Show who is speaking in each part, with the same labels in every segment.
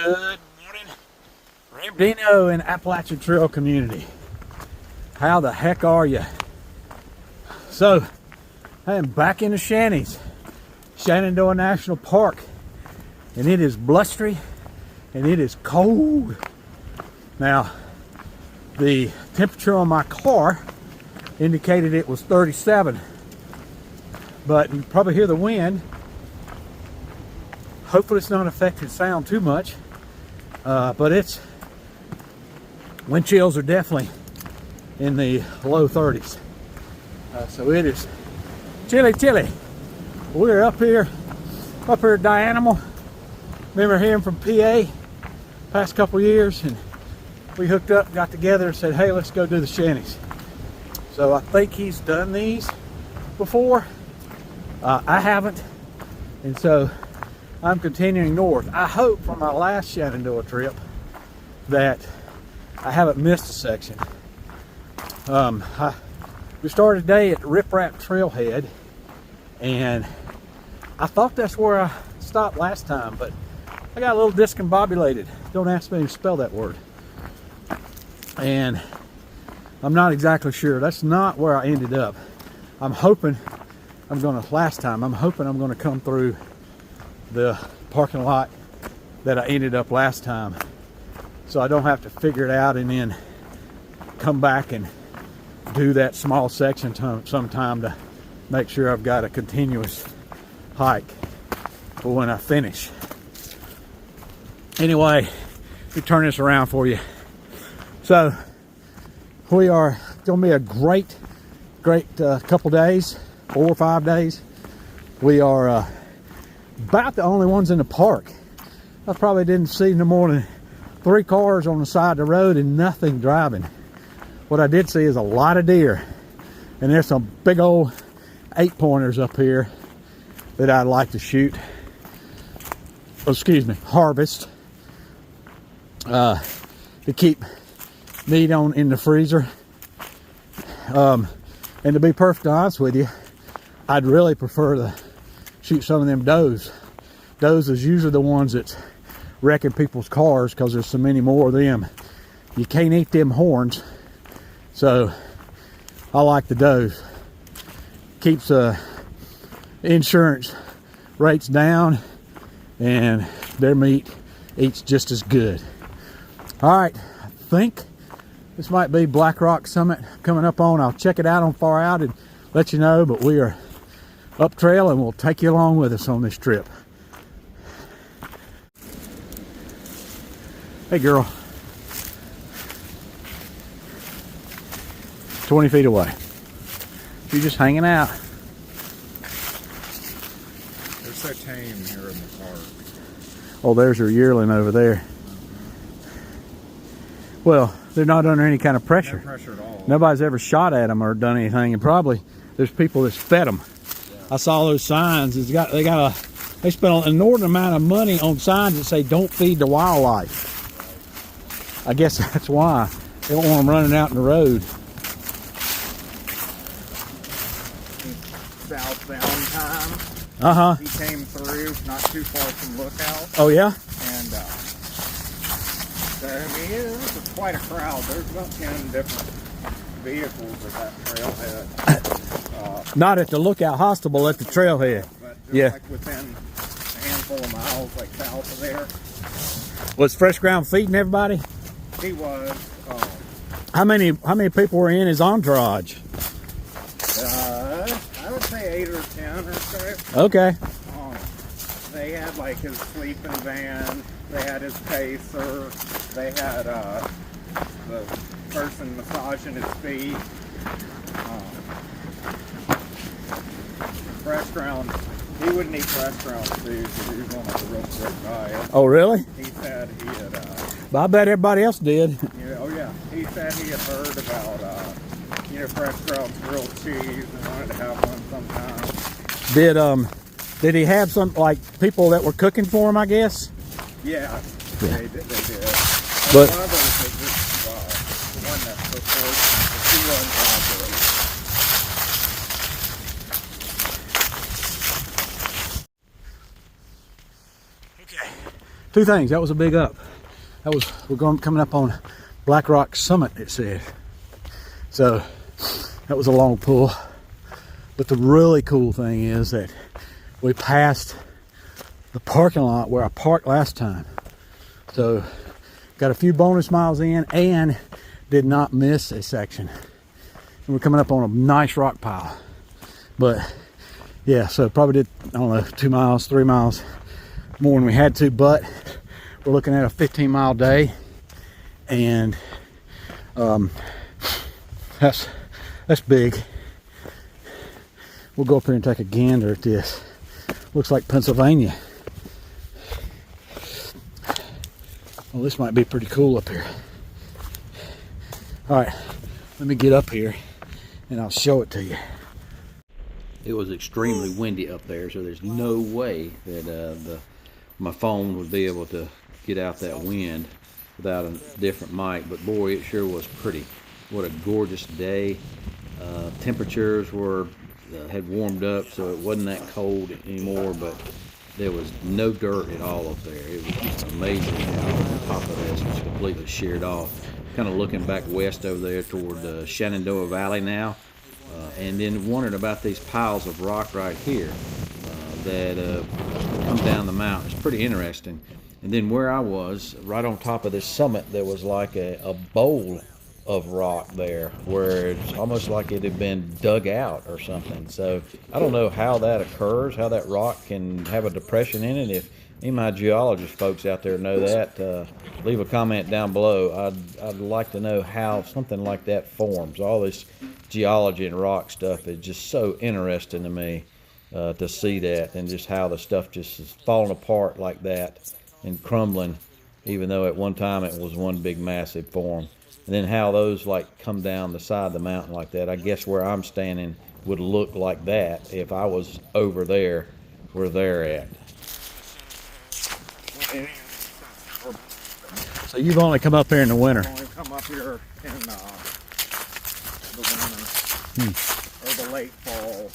Speaker 1: Good morning, Ramdino and Appalachian Trail community. How the heck are you? So, I am back in the Shanties, Shenandoah National Park, and it is blustery and it is cold. Now, the temperature on my car indicated it was 37, but you probably hear the wind. Hopefully it's not affecting sound too much, but it's wind chills are definitely in the low 30s. So it is chilly. We're up here at Dianimal. Remember him from PA past couple years, and we hooked up, got together and said, hey, let's go do the Shanties. So I think he's done these before. I haven't, and so I'm continuing north. I hope from my last Shenandoah trip that I haven't missed a section. We started today at Rip Rap Trailhead, and I thought that's where I stopped last time, but I got a little discombobulated. Don't ask me to spell that word. And I'm not exactly sure. That's not where I ended up. I'm hoping I'm gonna come through the parking lot that I ended up last time, so I don't have to figure it out and then come back and do that small section sometime to make sure I've got a continuous hike for when I finish. Anyway, let me turn this around for you. So we are gonna be a great couple days, 4 or 5 days. We are about the only ones in the park. I probably didn't see no more than 3 cars on the side of the road and nothing driving. What I did see is a lot of deer, and there's some big old 8-pointers up here that I'd like to shoot. Oh, excuse me, harvest to keep meat on in the freezer. And to be perfectly honest with you, I'd really prefer to shoot some of them does. Does is usually the ones that's wrecking people's cars because there's so many more of them. You can't eat them horns, so I like the does. Keeps insurance rates down, and their meat eats just as good. All right, I think this might be Black Rock Summit coming up on. I'll check it out on far out and let you know, but we are up trail and we'll take you along with us on this trip. Hey girl. 20 feet away. She's just hanging out.
Speaker 2: They're so tame here in the park.
Speaker 1: Oh, there's her yearling over there. Well, they're not under any kind of pressure.
Speaker 2: No pressure at all.
Speaker 1: Nobody's ever shot at them or done anything, and probably there's people that's fed them. I saw those signs. They spent an inordinate amount of money on signs that say "Don't feed the wildlife." I guess that's why they don't want them running out in the road.
Speaker 2: Southbound time. He came through, not too far from Lookout.
Speaker 1: Oh yeah.
Speaker 2: And so, I mean, it was quite a crowd. There's about 10 different vehicles at that trailhead.
Speaker 1: Not at the Lookout Hospital, at the trailhead.
Speaker 2: But just
Speaker 1: Yeah.
Speaker 2: like within a handful of miles, like south of there.
Speaker 1: Was Fresh Ground feeding everybody?
Speaker 2: He was.
Speaker 1: How many people were in his entourage?
Speaker 2: I would say 8 or 10 or so.
Speaker 1: Okay.
Speaker 2: They had like his sleeping van. They had his pacer. They had the person massaging his feet. Fresh Ground. He wouldn't eat Fresh Ground food because he was on like a real strict diet.
Speaker 1: Oh really?
Speaker 2: He said he had.
Speaker 1: But I bet everybody else did.
Speaker 2: Yeah, oh yeah. He said he had heard about Fresh Ground's grilled cheese and wanted to have one sometime.
Speaker 1: Did he have some, like, people that were cooking for him, I guess?
Speaker 2: Yeah. They did.
Speaker 1: But
Speaker 2: one of those is just the one that's preferred. He runs operation.
Speaker 1: okay, two things. That was a big up. We're coming up on Black Rock Summit, it said. So that was a long pull. But the really cool thing is that we passed the parking lot where I parked last time. So got a few bonus miles in and did not miss a section. And we're coming up on a nice rock pile. But yeah, so probably did, I don't know, 2 miles, 3 miles more than we had to, but we're looking at a 15-mile day. And that's big. We'll go up here and take a gander at this. Looks like Pennsylvania. Well, this might be pretty cool up here. All right, let me get up here and I'll show it to you.
Speaker 3: It was extremely windy up there, so there's no way that my phone would be able to get out that wind without a different mic. But boy, it sure was pretty. What a gorgeous day. Temperatures had warmed up, so it wasn't that cold anymore, but there was no dirt at all up there. It was just amazing how the top of this was completely sheared off. Kind of looking back west over there toward the Shenandoah Valley now, and then wondering about these piles of rock right here that come down the mountain. It's pretty interesting. And then where I was, right on top of this summit, there was like a bowl of rock there where it's almost like it had been dug out or something. So I don't know how that occurs, how that rock can have a depression in it. If any of my geologist folks out there know that, leave a comment down below. I'd like to know how something like that forms. All this geology and rock stuff is just so interesting to me, to see that, and just how the stuff just is falling apart like that and crumbling, even though at one time it was one big massive form. And then how those like come down the side of the mountain like that. I guess where I'm standing would look like that if I was over there where they're at.
Speaker 1: So you've only come up here in the winter?
Speaker 2: Only come up here in the winter or the late fall.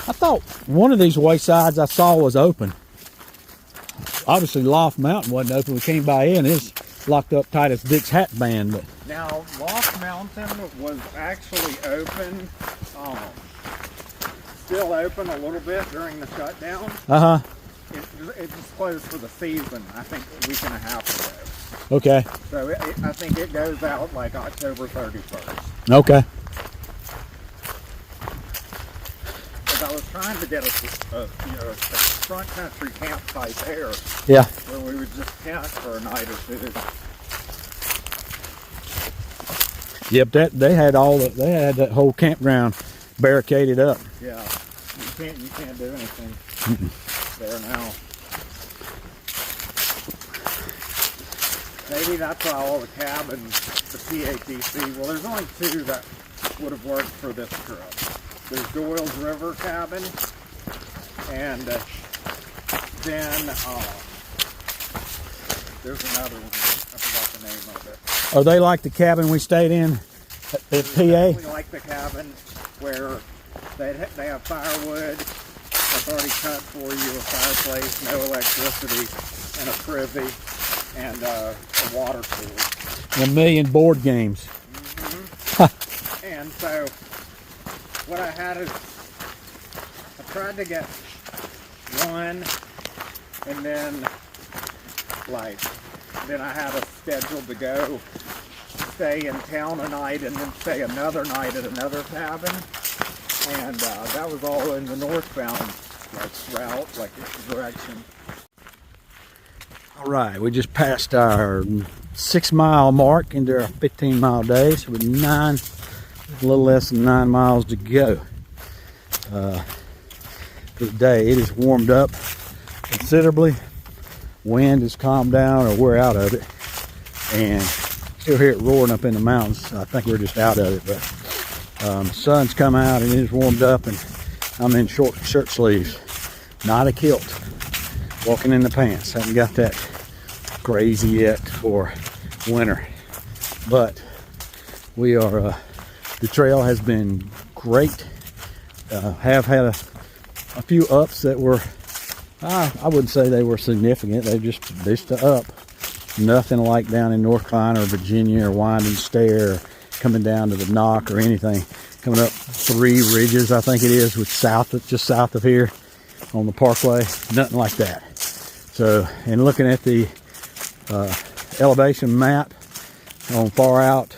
Speaker 1: I thought one of these waysides I saw was open. Obviously Loft Mountain wasn't open. We came by in, it's locked up tight as Dick's hat band. But
Speaker 2: now Loft Mountain was actually open, still open a little bit during the shutdown. It just closed for the season, I think a week and a half ago.
Speaker 1: Okay.
Speaker 2: So I think it goes out like October 31st.
Speaker 1: Okay.
Speaker 2: Because I was trying to get a front country campsite there.
Speaker 1: Yeah.
Speaker 2: Where we would just camp for a night or two.
Speaker 1: Yep, they had that whole campground barricaded up.
Speaker 2: Yeah. You can't do anything there now. Maybe that's why all the cabins, the PATC, well, there's only 2 that would have worked for this trip. There's Doyle's River cabin, and then there's another one. I forgot the name of it.
Speaker 1: Are they like the cabin we stayed in at PA?
Speaker 2: Definitely like the cabin where they have firewood that's already cut for you, a fireplace, no electricity, and a privy, and a water pool.
Speaker 1: And 1 million board games.
Speaker 2: Mm-hmm. And so what I had is I tried to get one, and then I had a schedule to go stay in town a night and then stay another night at another cabin, and that was all in the northbound route, direction.
Speaker 1: All right, we just passed our 6-mile mark into our 15-mile day, so with a little less than 9 miles to go for the day. It has warmed up considerably. Wind has calmed down, or we're out of it, and still hear it roaring up in the mountains. I think we're just out of it, but sun's come out and it is warmed up, and I'm in short shirt sleeves, not a kilt, walking in the pants. Haven't got that crazy yet for winter, but we are the trail has been great. Have had a few ups that were I wouldn't say they were significant. They just up. Nothing like down in North Carolina or Virginia or Winding Stair, or coming down to the Knock or anything. Coming up 3 ridges, I think it is, with just south of here on the parkway. Nothing like that. So, and looking at the elevation map on far out,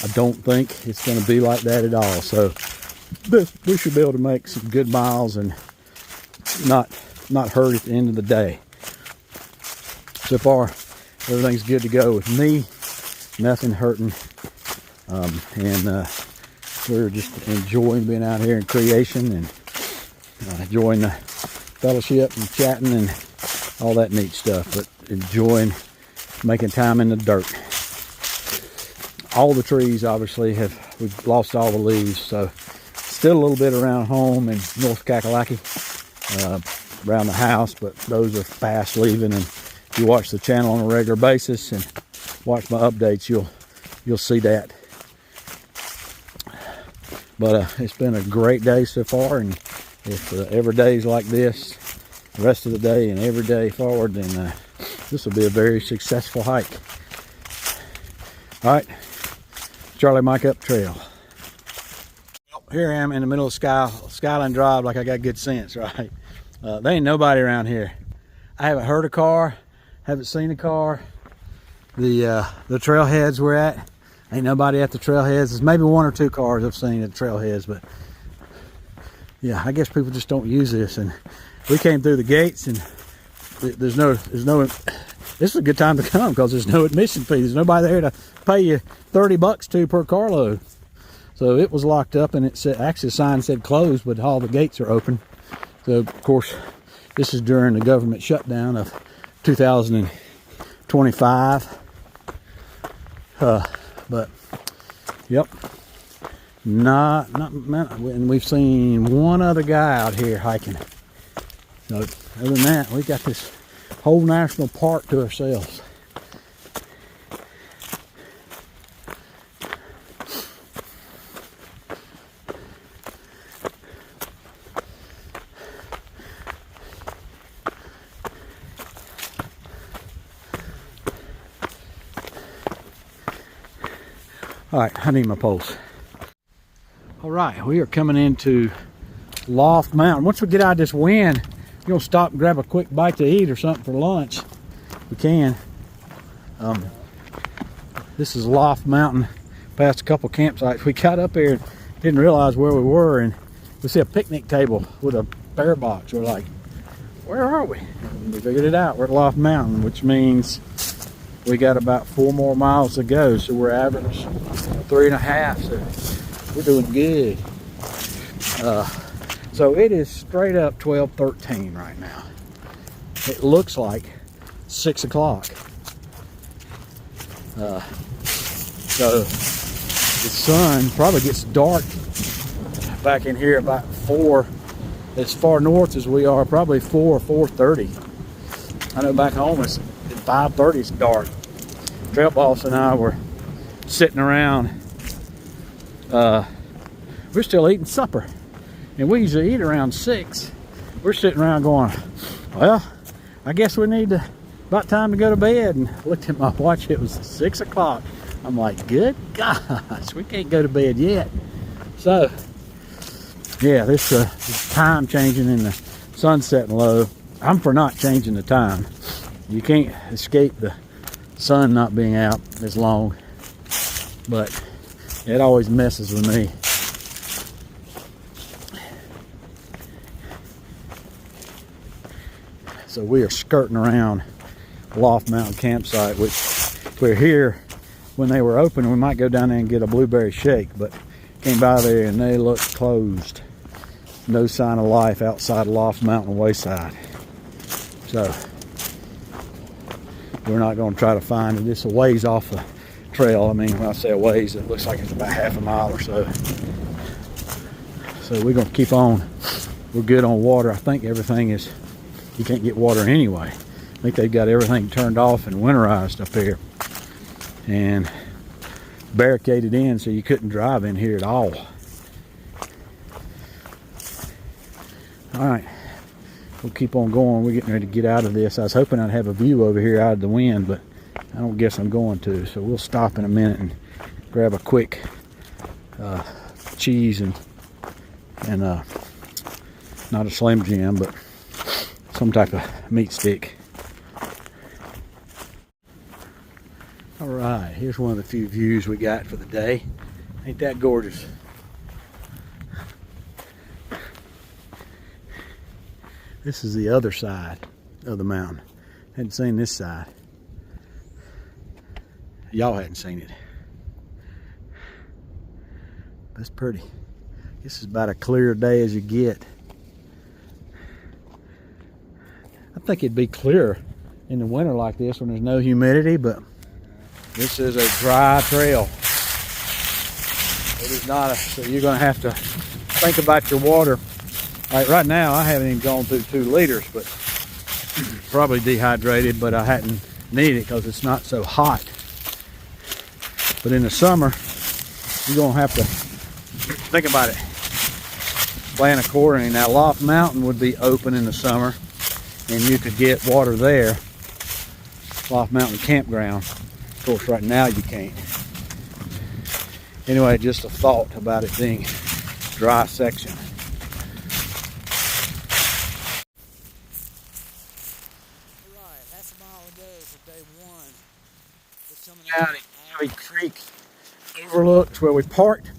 Speaker 1: I don't think it's going to be like that at all. So we should be able to make some good miles and not hurt at the end of the day. So far, everything's good to go with me. Nothing hurting. And we're just enjoying being out here in creation and enjoying the fellowship and chatting and all that neat stuff. But enjoying making time in the dirt. All the trees, obviously, we've lost all the leaves. So still a little bit around home in North Kakalaki, around the house, but those are fast leaving. And if you watch the channel on a regular basis and watch my updates, you'll see that. But it's been a great day so far, and if every day is like this, the rest of the day and every day forward, then this will be a very successful hike. All right, Charlie Mike up trail. Here I am in the middle of Skyline Drive, like I got good sense, right? There ain't nobody around here. I haven't heard a car, haven't seen a car. The trailheads we're at, ain't nobody at the trailheads. There's maybe 1 or 2 cars I've seen at the trailheads, but yeah, I guess people just don't use this. And we came through the gates, and there's no. This is a good time to come because there's no admission fee. There's nobody there to pay you $30 per carload. So it was locked up, and it said, actually the sign said closed, but all the gates are open. So of course, this is during the government shutdown of 2025. But yep, and we've seen one other guy out here hiking. So other than that, we got this whole national park to ourselves. All right, I need my pulse. All right, we are coming into Loft Mountain. Once we get out of this wind, you're gonna stop and grab a quick bite to eat or something for lunch. We can. This is Loft Mountain. Past a couple campsites. We got up here and didn't realize where we were, and we see a picnic table with a bear box. We're like, where are we? And we figured it out. We're at Loft Mountain, which means we got about 4 more miles to go, so we're average 3.5, so we're doing good. So it is straight up 12:13 right now. It looks like 6 o'clock. So the sun probably gets dark back in here about 4, as far north as we are, probably 4 or 4:30. I know back home it's at 5:30 it's dark. Trail Boss and I were sitting around, we're still eating supper, and we usually eat around 6. We're sitting around going, well, I guess we need to, about time to go to bed. And looked at my watch, it was 6 o'clock. I'm like, good gosh, we can't go to bed yet. So yeah, this time changing and the sun setting low, I'm for not changing the time. You can't escape the sun not being out as long, but it always messes with me. So we are skirting around Loft Mountain campsite, which we're here when they were open. We might go down there and get a blueberry shake, but came by there and they look closed. No sign of life outside of Loft Mountain Wayside. So we're not going to try to find it. It's a ways off the trail. I mean, when I say a ways, it looks like it's about half a mile or so. So we're going to keep on. We're good on water. I think everything is, you can't get water anyway. I think they've got everything turned off and winterized up here and barricaded in so you couldn't drive in here at all. All right, we'll keep on going. We're getting ready to get out of this. I was hoping I'd have a view over here out of the wind, but I don't guess I'm going to. So we'll stop in a minute and grab a quick cheese and not a Slim Jim, but some type of meat stick. All right, here's one of the few views we got for the day. Ain't that gorgeous? This is the other side of the mountain. Hadn't seen this side. Y'all hadn't seen it. That's pretty. This is about as clear a day as you get. I think it'd be clearer in the winter like this when there's no humidity, but this is a dry trail. It is not so you're gonna have to think about your water. Like right now, I haven't even gone through 2 liters, but probably dehydrated, but I hadn't needed it because it's not so hot. But in the summer, you're gonna have to think about it. Plan accordingly. Now, Loft Mountain would be open in the summer, and you could get water there. Loft Mountain Campground. Of course, right now you can't. Anyway, just a thought about it being dry section. Alright, half a mile ago for day 1. We're coming out at Ivy Creek Overlook where we parked.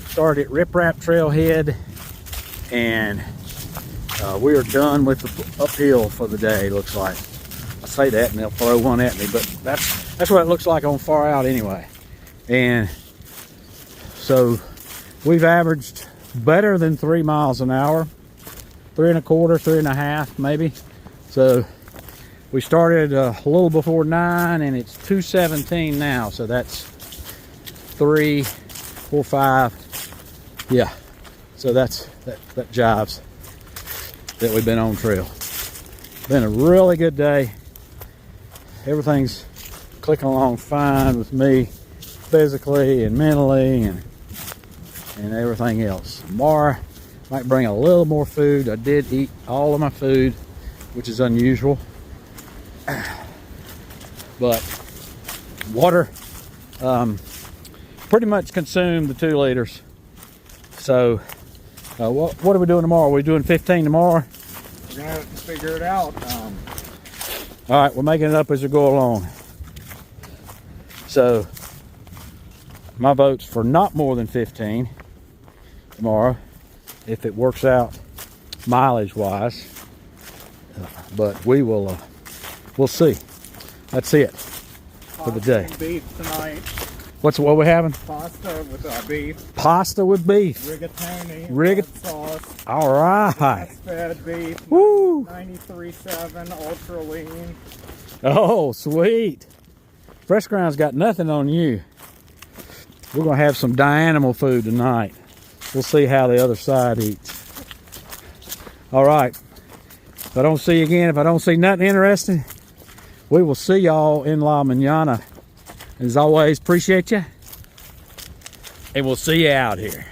Speaker 1: Started at Rip Rap Trailhead, and we are done with the uphill for the day, looks like. I say that and they'll throw one at me, but that's what it looks like on far out anyway. And so we've averaged better than 3 miles an hour, 3 1/4, 3 1/2 maybe. So we started a little before 9 and it's 2:17 now. So that's 3, 4, 5. Yeah. So that jives that we've been on trail. Been a really good day. Everything's clicking along fine with me physically and mentally and everything else. Tomorrow might bring a little more food. I did eat all of my food, which is unusual. But water, pretty much consumed the 2 liters. So what are we doing tomorrow? Are we doing 15 tomorrow?
Speaker 2: We're gonna have to figure it out.
Speaker 1: All right, we're making it up as we go along. So my vote's for not more than 15 tomorrow, if it works out mileage wise. But we will, we'll see. That's it for the day.
Speaker 2: Beef tonight.
Speaker 1: What we having?
Speaker 2: Pasta with beef.
Speaker 1: Pasta with beef.
Speaker 2: Rigatoni.
Speaker 1: Red
Speaker 2: sauce.
Speaker 1: All right.
Speaker 2: Grass-fed beef.
Speaker 1: Woo.
Speaker 2: 93.7 ultra lean.
Speaker 1: Oh, sweet. Fresh Ground's got nothing on you. We're gonna have some animal food tonight. We'll see how the other side eats. All right. If I don't see you again, if I don't see nothing interesting, we will see y'all in La Mañana. As always, appreciate you. And we'll see you out here.